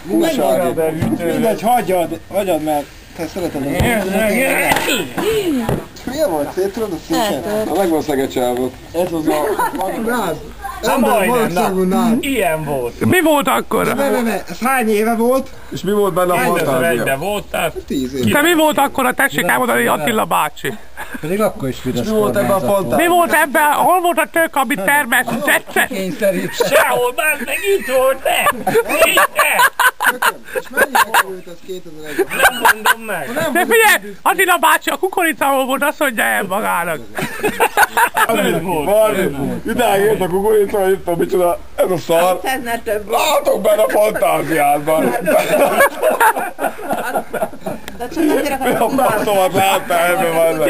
Mindegy, hagyjad, mert te szereted az milyen volt? Széttudod a széken? A legvalószínűleg csávot. Ez az a... Nád! Ember valószínűleg nád! Ilyen volt. Mi volt akkor? Ez hány éve volt? És mi volt benne a fantázia? 2001-ben voltál. 10 éve. De mi volt akkor? Tessék elmondani, Attila bácsi. Pedig akkor is Fidesz Mi volt ebben a fantázia? Mi volt ebben? Hol volt a tök, amit termelt? Tetszett? kényszerít. Sehol, már meg itt volt, te! Itt, te! És mennyire került ez 2001-ben? Nem mondom meg. De figyelj, Attila bácsi a kukoricahol volt, azt mondja el magának. Nem volt. Valami, idáig ért a kukorica, írtam, micsoda, ez a szar. Látok benne a fantáziádban. A passzomat láttál ebben vannak.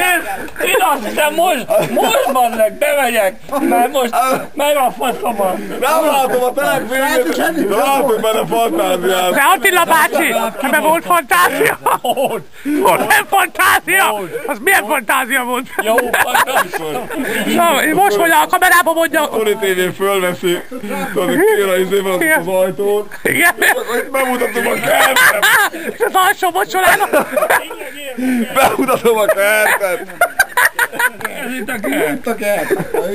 Én azt hiszem most vannak, bemegyek, mert a faszomat. Nem látom a telekfilmét, de látok benne a fantáziát. De Attila bácsi, ebben volt fantázia? Volt. Volt nem fantázia? Az milyen fantázia volt? Jó, fantázia. Na, most mondja, a kamerában mondja. Tori TV fölveszi, tudod, kér a izében az ajtón. Igen. Akkor bemutatom a kertet. És az alsó mocsorának. Bemutatom a kertet. Ez itt a kert. Tudtak el?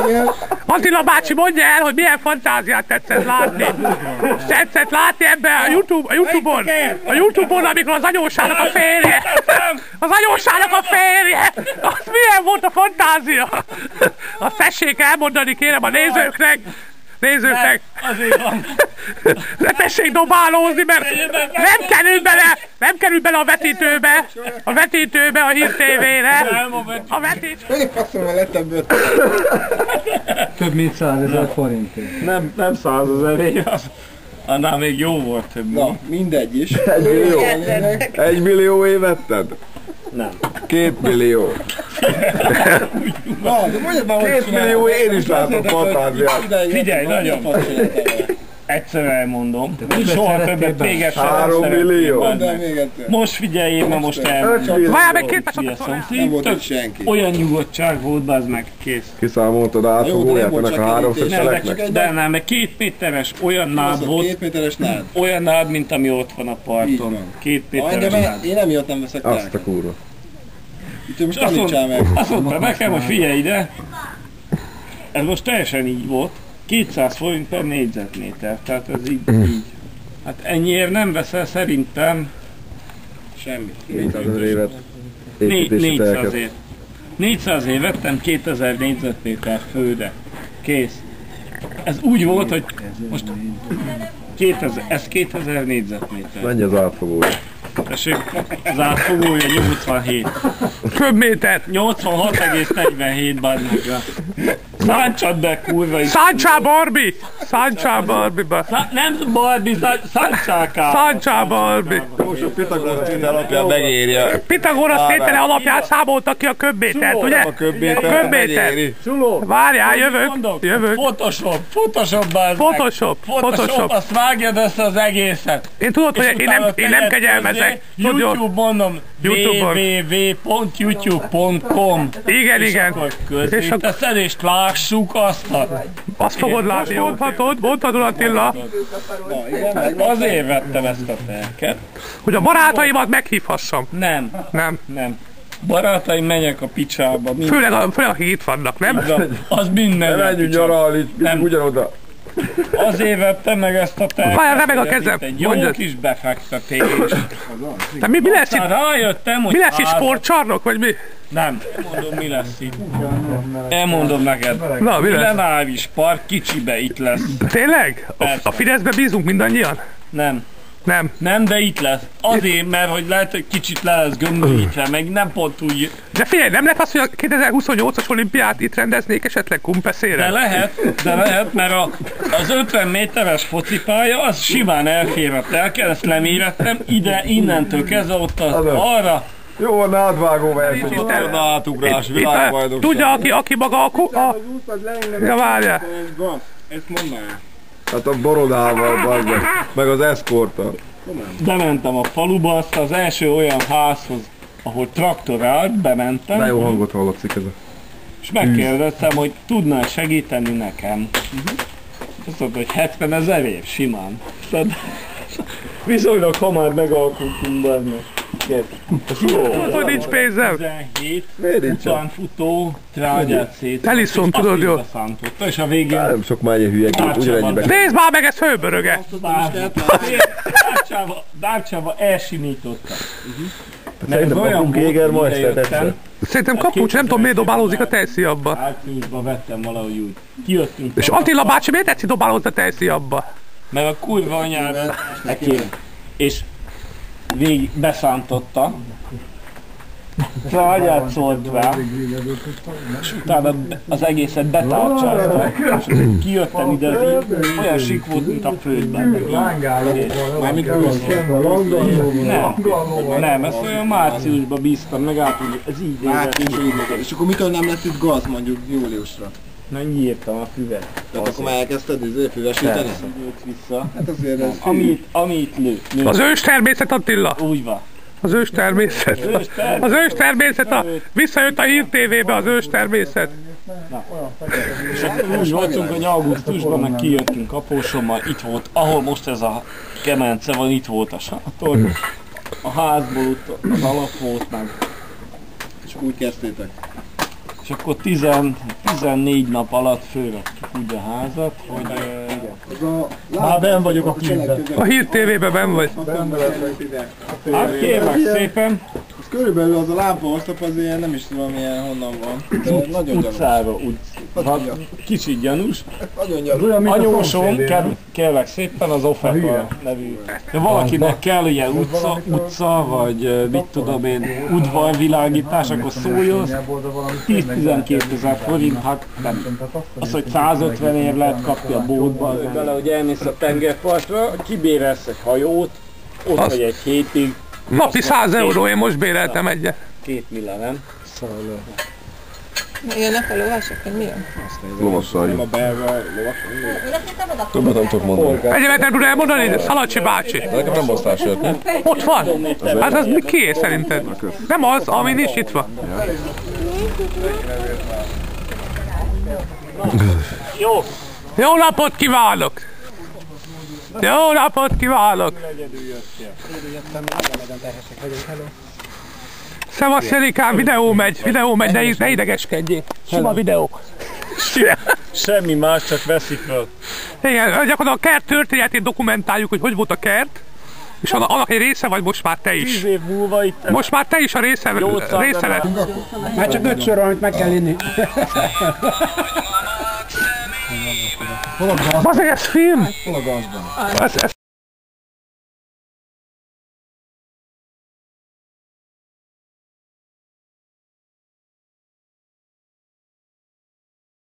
Igen. Attila bácsi, mondja el, hogy milyen fantáziát tetszett látni. Tetszett látni ebben a Youtube-on, amikor az anyósának a férje. Az anyósának a férje. Az milyen volt a fantázia? Azt tessék elmondani, kérem a nézőknek. Azért van. Ne tessék dobálózni, mert nem kerül bele a vetítőbe, a Hír TV-re. A vetítő. Én faszommal lettem bőt. Több mint 100 000 forintért. Nem 100 000 év, annál még jó volt több. Na, mindegy is. 1 millió. 1 millió évetted? Nem. 2 millió. Na, de mondjad már, hogy 2 millió én is látom fantáziát. Figyelj, nagyon. Egyszer elmondom. Soha többet téged sem. 3 millió. Mondd el még egyszer. Most figyeljél, mert most elmondom. Várjál meg két Hülye percet. szomszéd, Nem volt tök itt senki. olyan nyugodtság volt, bazd meg, kész. Kiszámoltad átfogóját ennek a 300 szeleknek? De nem, mert 2 méteres olyan nád Az a volt, 2 méteres nád. olyan nád, mint ami ott van a Így parton. van. 2 Aj, méteres de nád. én emiatt nem veszek Azt a tárgyat. kurva. Úgyhogy most Azt tanítsál meg. mondta nekem, hogy figyelj ide, ez most teljesen így volt, 200 forint per négyzetméter, tehát ez így. Hát ennyiért nem veszel szerintem Semmi. 400 000 évet. Építési 400 telket. év. 400 év vettem 2000 négyzetméter földe. Kész. Ez úgy volt, hogy most 2000, ez 2000 négyzetméter. Mennyi az átfogója? Tessék, az átfogója 87. Köbméter. 86,47 bármikra. Szántsad be, kurva is. Száncsá Barbie. Száncsá Barbie-ba. Nem Barbie, Száncsáká. Száncsá Barbie. Most a Pitagorasz tétel alapján megérje. Pitagorasz tétele alapján számolta ki a köbmétert, ugye? A köbméter A köbméter. megéri. Suló. Várjál, Mondok, jövök. Photoshop, bazd meg. Photoshop. Azt vágjad össze az egészet. Én tudod, hogy én nem kegyelmezek. Tudod, jó? YouTube mondom, YouTube-on. www.youtube.com. Igen, És igen. akkor közé teszed, és lássuk azt. Azt fogod látni, mondhatod Attila, Na, igen, meg Azért vettem ezt a telket. hogy a barátaimat meghívhassam. Nem. Barátaim, menjek a picsába. Főleg akik itt vannak, nem? Az minden. Menjünk nyaralni, Nem. ugyanoda. Azért vettem meg ezt a telket. Várjál, remeg a kezem. Itt egy jó Mondjad. kis befektetés. De mi lesz itt? Aztán rájöttem, hogy Mi lesz itt, házat- sportcsarnok, vagy mi? Nem, mondom, mi lesz itt. Elmondom neked. Na, mi lesz? Plenáris park kicsibe itt lesz. Tényleg? A Fideszbe bízunk mindannyian? Nem. Nem. Nem, de itt lesz. Azért, mert hogy lehet, hogy kicsit le lesz gömbölítve, meg nem pont úgy. De figyelj, nem lehet az, hogy a 2028-as olimpiát itt rendeznék esetleg Kumpeszére? De lehet, mert az 50 méteres focipálya, az simán elfér a telken, ezt lemérettem, innentől kezdve ott arra. Jó, a nádvágó verseny, ott a átugrás, világbajnokság. Tudja, aki maga a... Ja, várjál. Ezt mondd már. Hát a borodával, bazd meg az eszkorttal. Bementem a faluba, azt az első olyan házhoz, ahol traktor állt, bementem. De jó hangot hallatszik ez a... És megkérdeztem, hogy tudna segíteni nekem. Azt mondta, hogy 70 000 év, simán. Viszonylag hamar megalkultunk benne. Hogy nincs pénzem. 17 utánfutó trágyát szét. Eliszom, tudod jól. És a végén... Nem sok már ilyen hülye gép, ugyanennyibe. Nézd már meg, ez főböröge. Dárcsába elsimította. Szerintem kapunk Jägermeistert egyszer. Szerintem kapucs, nem tudom miért dobálózik a Teszi abba. Árpiusba vettem valahogy úgy. Kijöttünk. És Attila bácsi miért tetszik dobálózni a Teszi abba? Mert a kurva anyára neki. És végig beszántotta. Trágyát szólt rá. És utána az egészet betárcsázta. És kijöttem ide, olyan sík volt, mint a földben. Nem, ezt olyan márciusban bíztam, meg április, ez így nézett. És akkor mitől nem lett itt gaz mondjuk júliusra? Na nyírtam a füvet. Tehát akkor már elkezdted füvesíteni? Vissza. Hát azért ez... Amit lő. Az ős természet, Attila. Úgy van. Az ős természet. Az ős természet, visszajött a Hír TV-be az ős természet. És akkor úgy voltunk, hogy augusztusban meg kijöttünk Kaposommal, itt volt, ahol most ez a kemence van, itt volt a sátor, a házból ott az alap volt meg. És úgy kezdtétek. És akkor 14 nap alatt fölvettük úgy a házat, hogy Már benn vagyok a képben. A Hír TV-be benn vagy. hát kérlek szépen, Ez körülbelül az a lámpaoszlop az ilyen, nem is tudom milyen honnan van. De nagyon gyanús. utcára úgy, kicsit gyanús. Nagyon gyanús. Anyósom, kérlek szépen, az Ofeka nevű. De valakinek kell ilyen utca, vagy mit tudom én, udvarvilágítás, akkor szóljon, 10-12 ezer forint, hát nem. Az, hogy 150 ér lehet kapni a bótba, bele, hogy elmész a tengerpartra, kibérelsz egy hajót, ott vagy egy hétig. Napi 100 euró, én most béreltem egyet. 2 millió, nem? Jönnek a lovasok, vagy mi jön? Lovasszaljuk. A belga lovas. Többet nem tudok mondani. Egyemet nem tud elmondani, de Szalacsi bácsi. Nekem nem hoztál sört, nem? Ott van. Hát az kié szerinted? Nem az, ami nincs itt van. Jó! Jó napot kívánok! Jó napot kívánok! Szevasz Jelikám, videó megy, ne idegeskedjél. Sima videó. Semmi más, csak veszik föl. Igen, gyakorlatilag a kert történetét dokumentáljuk, hogy volt a kert, és annak egy része vagy most már te 10 is. év múlva itt... Most már te is a része lett. Már csak 5 sor, amit meg kell inni. Bazeg, ez film? Hol a gazban? Ez